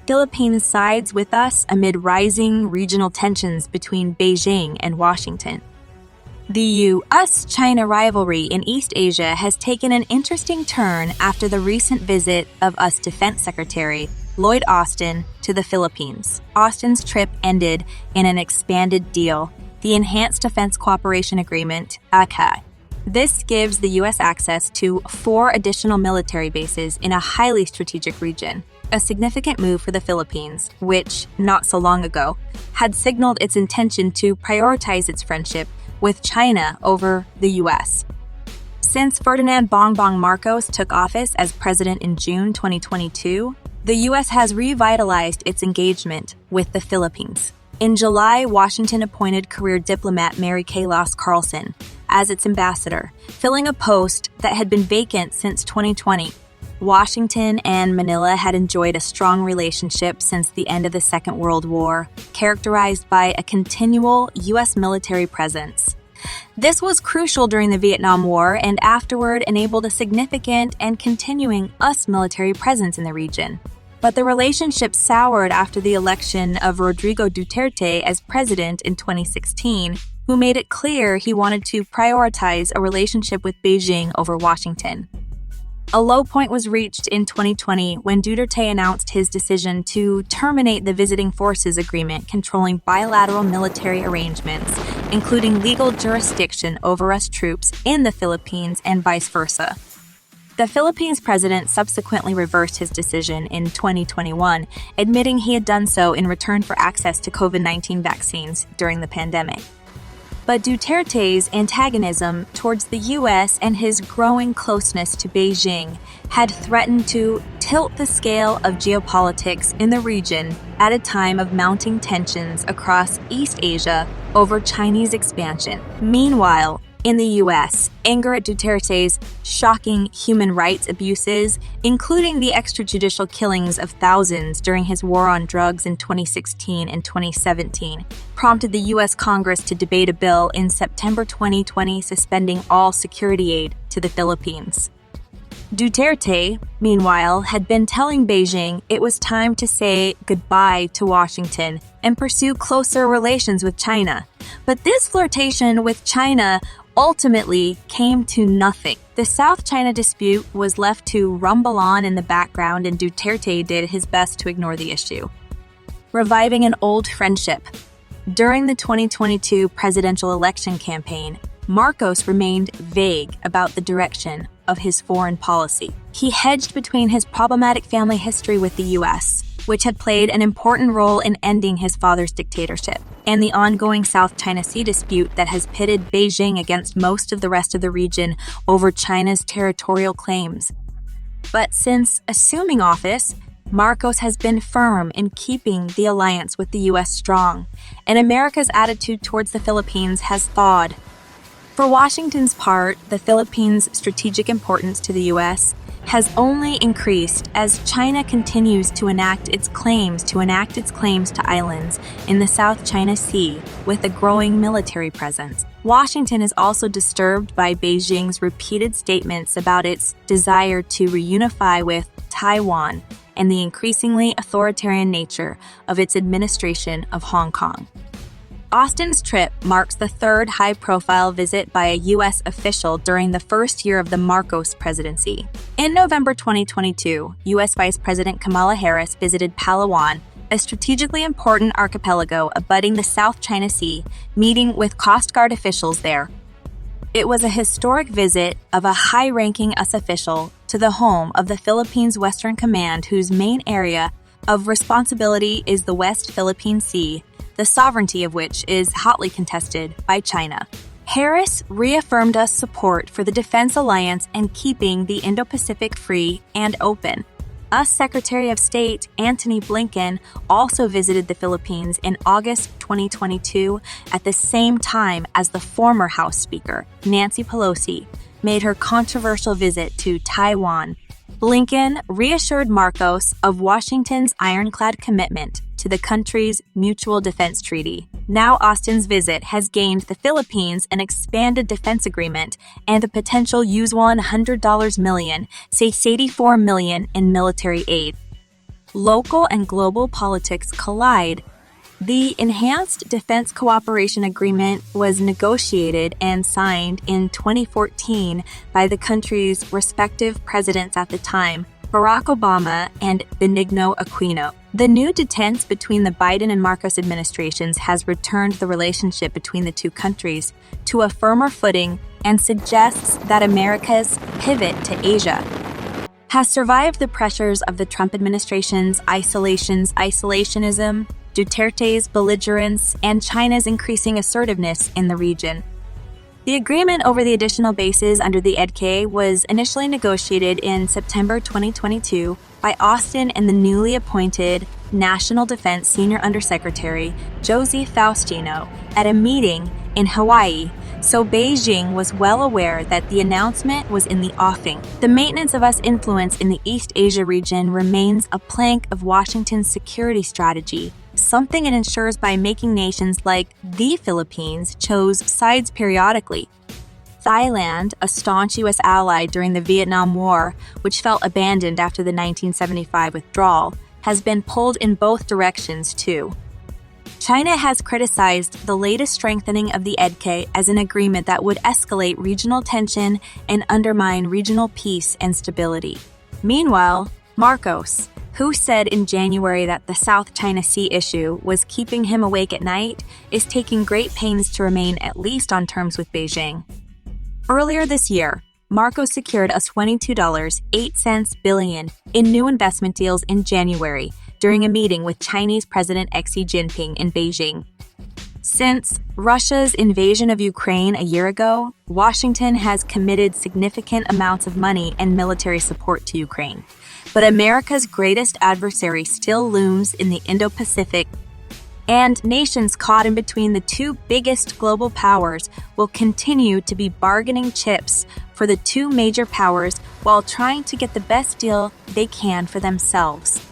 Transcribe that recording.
Philippines sides with us amid rising regional tensions between Beijing and Washington. The U.S.-China rivalry in East Asia has taken an interesting turn after the recent visit of U.S. Defense Secretary Lloyd Austin to the Philippines. Austin's trip ended in an expanded deal, the Enhanced Defense Cooperation Agreement, EDCA. This gives the U.S. access to 4 additional military bases in a highly strategic region, a significant move for the Philippines, which, not so long ago, had signaled its intention to prioritize its friendship with China over the U.S. Since Ferdinand "BongBong" Marcos took office as president in June 2022, the U.S. has revitalized its engagement with the Philippines. In July, Washington appointed career diplomat MaryKay Loss Carlson as its ambassador, filling a post that had been vacant since 2020. Washington and Manila had enjoyed a strong relationship since the end of the Second World War, characterized by a continual U.S. military presence. This was crucial during the Vietnam War and afterward enabled a significant and continuing U.S. military presence in the region. But the relationship soured after the election of Rodrigo Duterte as president in 2016, who made it clear he wanted to prioritize a relationship with Beijing over Washington. A low point was reached in 2020 when Duterte announced his decision to terminate the Visiting Forces Agreement controlling bilateral military arrangements, including legal jurisdiction over U.S. troops in the Philippines and vice versa. The Philippines president subsequently reversed his decision in 2021, admitting he had done so in return for access to COVID-19 vaccines during the pandemic. But Duterte's antagonism towards the U.S. and his growing closeness to Beijing had threatened to tilt the scale of geopolitics in the region at a time of mounting tensions across East Asia over Chinese expansion. Meanwhile, in the U.S., anger at Duterte's shocking human rights abuses, including the extrajudicial killings of thousands during his war on drugs in 2016 and 2017, prompted the U.S. Congress to debate a bill in September 2020 suspending all security aid to the Philippines. Duterte, meanwhile, had been telling Beijing it was time to say goodbye to Washington and pursue closer relations with China. But this flirtation with China ultimately came to nothing. The South China dispute was left to rumble on in the background, and Duterte did his best to ignore the issue. Reviving an old friendship. During the 2022 presidential election campaign, Marcos remained vague about the direction of his foreign policy. He hedged between his problematic family history with the U.S., which had played an important role in ending his father's dictatorship, and the ongoing South China Sea dispute that has pitted Beijing against most of the rest of the region over China's territorial claims. But since assuming office, Marcos has been firm in keeping the alliance with the U.S. strong, and America's attitude towards the Philippines has thawed. For Washington's part, the Philippines' strategic importance to the U.S. has only increased as China continues to enact its claims to islands in the South China Sea with a growing military presence. Washington is also disturbed by Beijing's repeated statements about its desire to reunify with Taiwan and the increasingly authoritarian nature of its administration of Hong Kong. Austin's trip marks the third high-profile visit by a U.S. official during the first year of the Marcos presidency. In November 2022, U.S. Vice President Kamala Harris visited Palawan, a strategically important archipelago abutting the South China Sea, meeting with Coast Guard officials there. It was a historic visit of a high-ranking U.S. official to the home of the Philippines Western Command, whose main area of responsibility is the West Philippine Sea, the sovereignty of which is hotly contested by China. Harris reaffirmed U.S. support for the Defense Alliance and keeping the Indo-Pacific free and open. U.S. Secretary of State Antony Blinken also visited the Philippines in August 2022 at the same time as the former House Speaker, Nancy Pelosi, made her controversial visit to Taiwan. Blinken reassured Marcos of Washington's ironclad commitment to the country's mutual defense treaty. Now Austin's visit has gained the Philippines an expanded defense agreement and a potential $100 million, say $84 million in military aid. local and global politics collide. The Enhanced Defense Cooperation Agreement was negotiated and signed in 2014 by the country's respective presidents at the time, Barack Obama and Benigno Aquino. The new detente between the Biden and Marcos administrations has returned the relationship between the two countries to a firmer footing and suggests that America's pivot to Asia has survived the pressures of the Trump administration's isolationism, Duterte's belligerence, and China's increasing assertiveness in the region. The agreement over the additional bases under the EDCA was initially negotiated in September 2022 by Austin and the newly appointed National Defense Senior Undersecretary Josie Faustino at a meeting in Hawaii, so Beijing was well aware that the announcement was in the offing. The maintenance of U.S. influence in the East Asia region remains a plank of Washington's security strategy, something it ensures by making nations like the Philippines choose sides periodically. Thailand, a staunch U.S. ally during the Vietnam War, which felt abandoned after the 1975 withdrawal, has been pulled in both directions too. China has criticized the latest strengthening of the EDCA as an agreement that would escalate regional tension and undermine regional peace and stability. Meanwhile, Marcos, who said in January that the South China Sea issue was keeping him awake at night, is taking great pains to remain at least on terms with Beijing. Earlier this year, Marcos secured a $22.08 billion in new investment deals in January during a meeting with Chinese President Xi Jinping in Beijing. Since Russia's invasion of Ukraine a year ago, Washington has committed significant amounts of money and military support to Ukraine. But America's greatest adversary still looms in the Indo-Pacific, and nations caught in between the two biggest global powers will continue to be bargaining chips for the two major powers while trying to get the best deal they can for themselves.